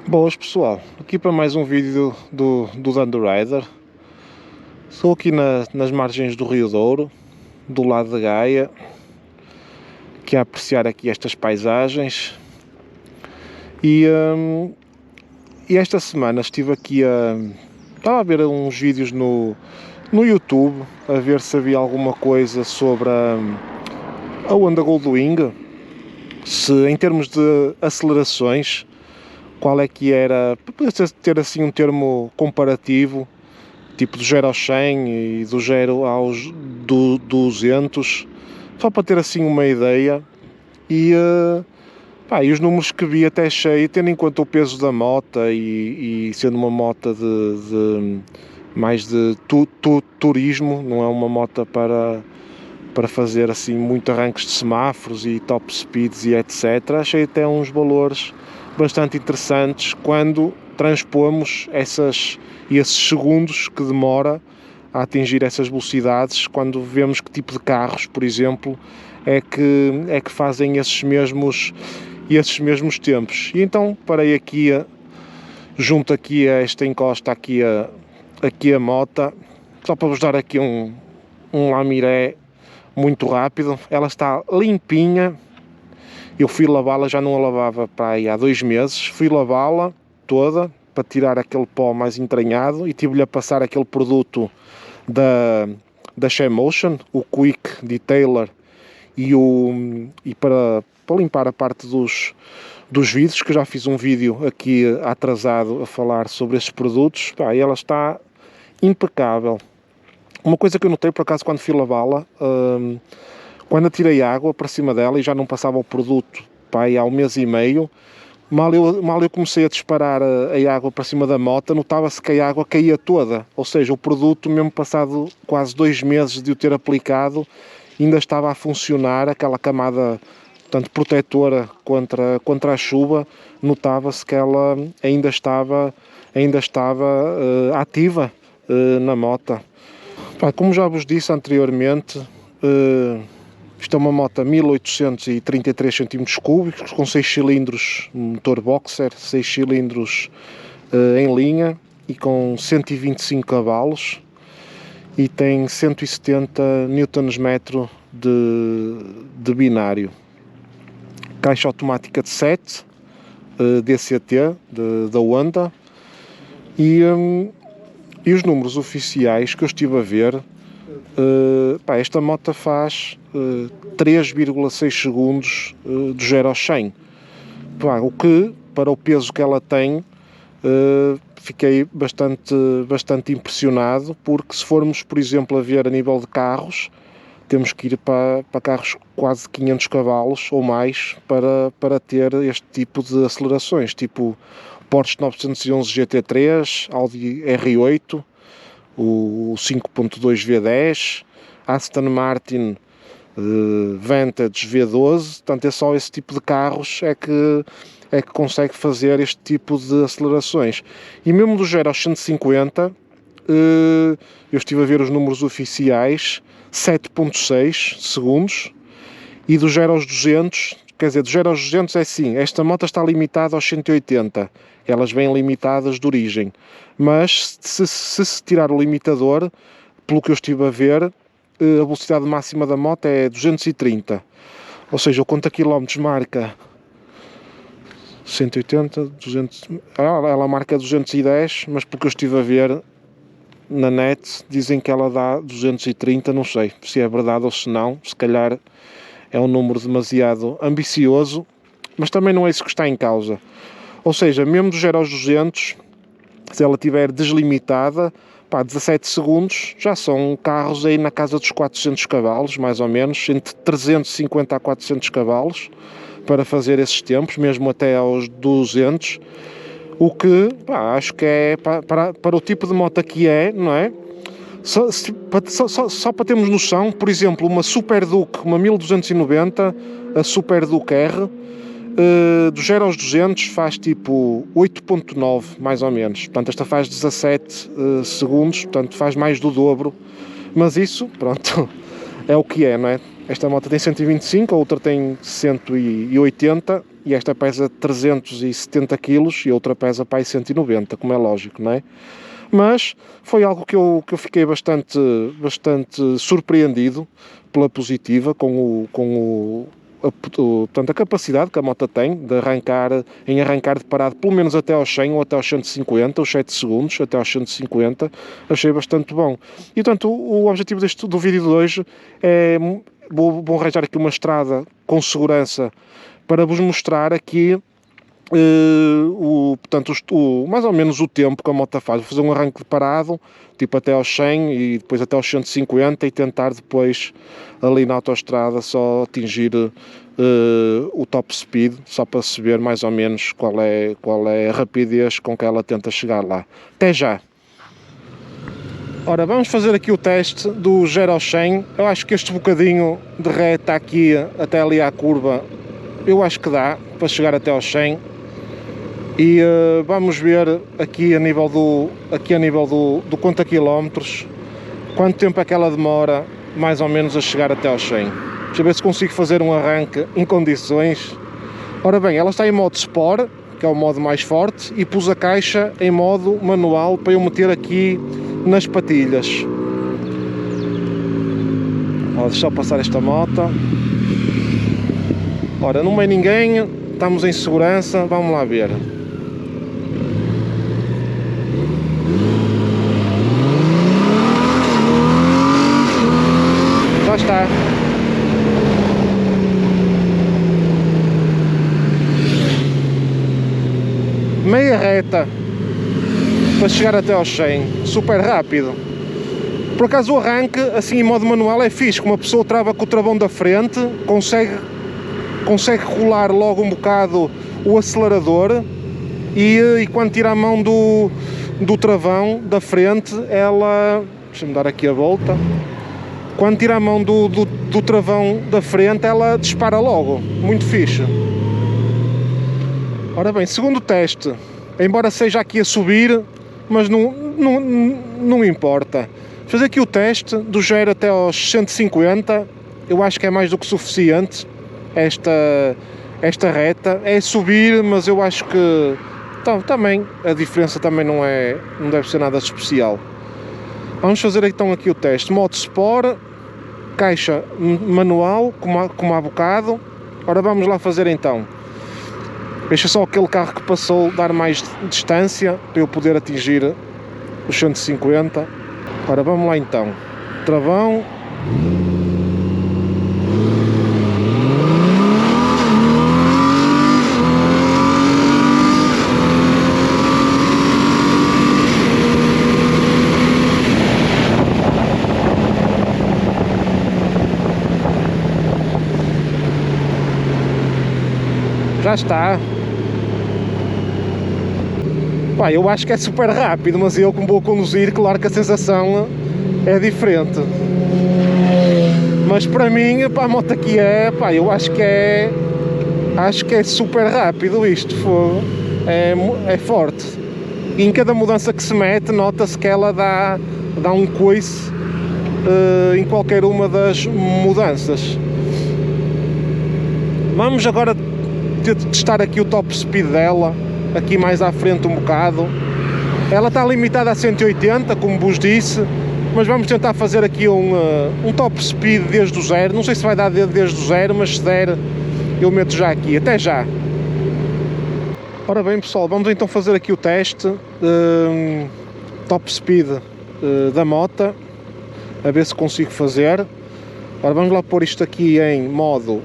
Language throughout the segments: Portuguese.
Boas pessoal, aqui para mais um vídeo do Dando Rider. Estou aqui nas margens do Rio Douro, do lado de Gaia, que a apreciar aqui estas paisagens. E esta semana estive aqui estava a ver uns vídeos no YouTube, a ver se havia alguma coisa sobre a Honda Goldwing, se em termos de acelerações, qual é que era, para ter assim um termo comparativo, tipo do 0 aos 100 e do 0 aos 200, só para ter assim uma ideia. E os números que vi até achei, tendo em conta o peso da moto e sendo uma moto de mais de turismo, não é uma moto para fazer assim muito arranques de semáforos e top speeds e etc. Achei até uns valores bastante interessantes quando transpomos esses segundos que demora a atingir essas velocidades, quando vemos que tipo de carros, por exemplo, é que fazem esses mesmos tempos. E então parei aqui junto aqui a esta encosta aqui a moto, só para vos dar aqui um lamiré muito rápido. Ela está limpinha. Eu fui lavá-la, já não a lavava para aí há 2 meses, fui lavá-la toda para tirar aquele pó mais entranhado e tive-lhe a passar aquele produto da Shemotion, o Quick Detailer e para limpar a parte dos vidros, que eu já fiz um vídeo aqui atrasado a falar sobre esses produtos. E ela está impecável. Uma coisa que eu notei por acaso quando fui lavá-la, quando atirei água para cima dela e já não passava o produto há 1 mês e meio, mal eu comecei a disparar a água para cima da moto, notava-se que a água caía toda. Ou seja, o produto, mesmo passado quase 2 meses de o ter aplicado, ainda estava a funcionar, aquela camada, portanto, protetora contra a chuva, notava-se que ela ainda estava ativa na moto. Como já vos disse anteriormente, isto é uma moto a 1833 cm3, com 6 cilindros, motor boxer, 6 cilindros em linha e com 125 cavalos e tem 170 Nm de binário. Caixa automática de 7, DCT, da Honda, e os números oficiais que eu estive a ver, esta moto faz 3,6 segundos do 0 aos 100. O que, para o peso que ela tem, fiquei bastante impressionado, porque se formos, por exemplo, a ver a nível de carros, temos que ir para carros quase 500 cavalos ou mais para ter este tipo de acelerações, tipo Porsche 911 GT3, Audi R8, o 5.2 V10, Aston Martin Vantage V12. Portanto, é só esse tipo de carros é que consegue fazer este tipo de acelerações. E mesmo do 0 aos 150, eu estive a ver os números oficiais, 7.6 segundos, e do 0 aos 200, quer dizer, do 0 aos 200 é assim, esta moto está limitada aos 180, elas vêm limitadas de origem, mas se tirar o limitador, pelo que eu estive a ver, a velocidade máxima da moto é 230, ou seja, o conta quilómetros marca 180, 200, ela marca 210, mas pelo que eu estive a ver na net, dizem que ela dá 230, não sei se é verdade ou se não, se calhar é um número demasiado ambicioso, mas também não é isso que está em causa. Ou seja, mesmo do 0 aos 200, se ela estiver deslimitada, 17 segundos já são carros aí na casa dos 400 cavalos, mais ou menos, entre 350 a 400 cavalos, para fazer esses tempos, mesmo até aos 200, o que acho que é para o tipo de moto que é, não é? Só para termos noção, por exemplo, uma Super Duke, uma 1290, a Super Duke R, do 0 aos 200 faz tipo 8.9, mais ou menos. Portanto, esta faz 17 segundos, portanto faz mais do dobro. Mas isso, pronto, é o que é, não é? Esta moto tem 125, a outra tem 180 e esta pesa 370 kg e a outra pesa para aí 190, como é lógico, não é? Mas foi algo que eu fiquei bastante surpreendido pela positiva portanto, a capacidade que a moto tem de arrancar de parado pelo menos até aos 100 ou até aos 150, os 7 segundos até aos 150, achei bastante bom. E portanto o objetivo do vídeo de hoje é, vou arranjar aqui uma estrada com segurança para vos mostrar aqui mais ou menos o tempo que a moto faz. Vou fazer um arranque de parado, tipo até aos 100 e depois até aos 150 e tentar depois ali na autoestrada só atingir o top speed, só para se ver mais ou menos qual é a rapidez com que ela tenta chegar lá. Até já! Ora, vamos fazer aqui o teste do 0 ao 100. Eu acho que este bocadinho de reta aqui até ali à curva, eu acho que dá para chegar até aos 100. E vamos ver aqui a nível do conta quilómetros, quanto tempo é que ela demora mais ou menos a chegar até aos 100. Deixa eu ver se consigo fazer um arranque em condições. Ora bem, ela está em modo Sport, que é o modo mais forte, e pus a caixa em modo manual para eu meter aqui nas patilhas. Deixa eu passar esta moto. Ora, não vem ninguém, estamos em segurança, vamos lá ver. Já está. Meia reta para chegar até aos 100, super rápido. Por acaso o arranque, assim em modo manual, é fixe, que uma pessoa trava com o travão da frente, consegue rolar logo um bocado o acelerador e quando tira a mão do travão da frente, ela... deixa-me dar aqui a volta. Quando tira a mão do travão da frente, ela dispara logo, muito fixe. Ora bem, segundo teste, embora seja aqui a subir, mas não importa. Fazer aqui o teste do 0 até aos 150, eu acho que é mais do que suficiente. Esta reta é subir, mas eu acho que também a diferença também não deve ser nada de especial. Vamos fazer então aqui o teste, modo Sport, caixa manual, como há bocado. Ora vamos lá fazer então. Deixa só aquele carro que passou dar mais distância para eu poder atingir os 150. Ora vamos lá então, travão. Já está. Pá, eu acho que é super rápido, mas eu como vou conduzir, claro que a sensação é diferente. Mas para mim, pá, a moto aqui eu acho que é super rápido isto, é forte. E em cada mudança que se mete, nota-se que ela dá um coice em qualquer uma das mudanças. Vamos agora testar aqui o top speed dela, aqui mais à frente um bocado. Ela está limitada a 180, como vos disse, mas vamos tentar fazer aqui um top speed desde o 0. Não sei se vai dar desde o 0, mas se der eu meto já aqui. Até já! Ora bem pessoal, vamos então fazer aqui o teste top speed da moto, a ver se consigo fazer. Ora, vamos lá pôr isto aqui em modo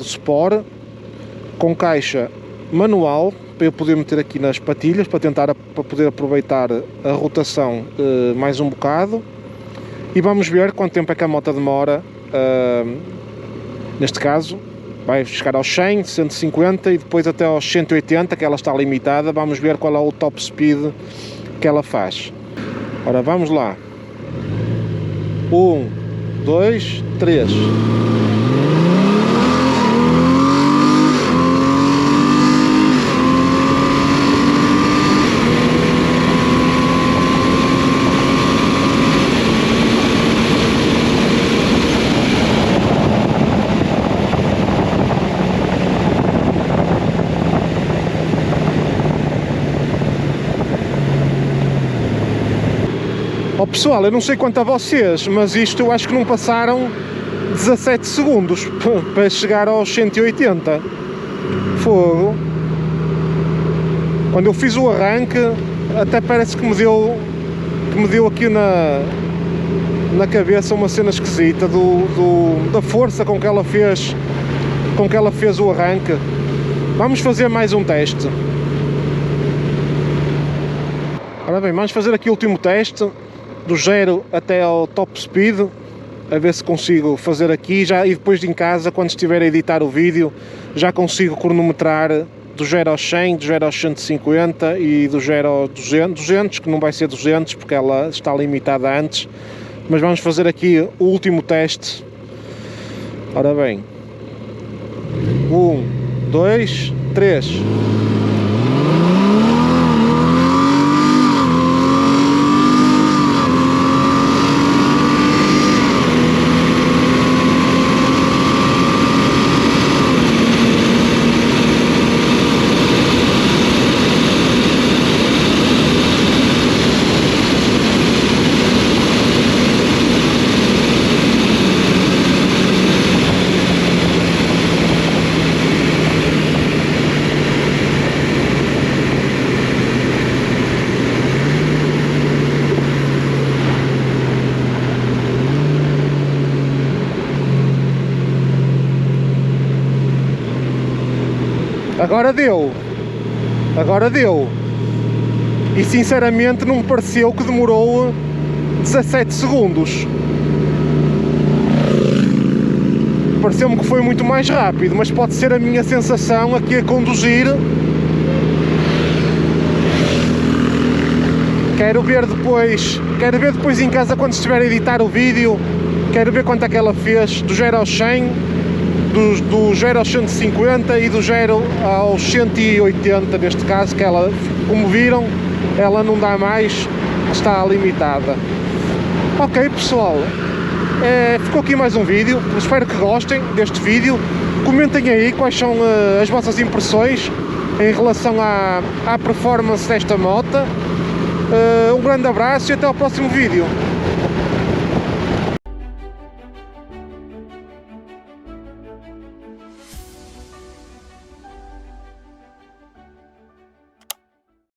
Sport, com caixa manual, para eu poder meter aqui nas patilhas, para poder aproveitar a rotação mais um bocado. E vamos ver quanto tempo é que a moto demora, neste caso vai chegar aos 100, 150 e depois até aos 180, que ela está limitada. Vamos ver qual é o top speed que ela faz. Ora, vamos lá. 1, 2, 3. Ó pessoal, eu não sei quanto a vocês, mas isto eu acho que não passaram 17 segundos para chegar aos 180. Fogo. Quando eu fiz o arranque, até parece que me deu aqui na cabeça uma cena esquisita da força com que ela fez o arranque. Vamos fazer mais um teste. Ora bem, vamos fazer aqui o último teste, do 0 até ao top speed, a ver se consigo fazer aqui já, e depois em casa, quando estiver a editar o vídeo, já consigo cronometrar do 0 aos 100, do 0 aos 150 e do 0 aos 200, que não vai ser 200 porque ela está limitada antes, mas vamos fazer aqui o último teste. Ora bem, 1, 2, 3. Agora deu, e sinceramente não me pareceu que demorou 17 segundos, pareceu-me que foi muito mais rápido, mas pode ser a minha sensação aqui a conduzir. Quero ver depois em casa, quando estiver a editar o vídeo, quero ver quanto é que ela fez, do 0 aos 100, do 0 aos 150 e do 0 aos 180, neste caso, que ela, como viram, ela não dá mais, está limitada. Ok pessoal, ficou aqui mais um vídeo, espero que gostem deste vídeo, comentem aí quais são as vossas impressões em relação à performance desta moto. Um grande abraço e até ao próximo vídeo.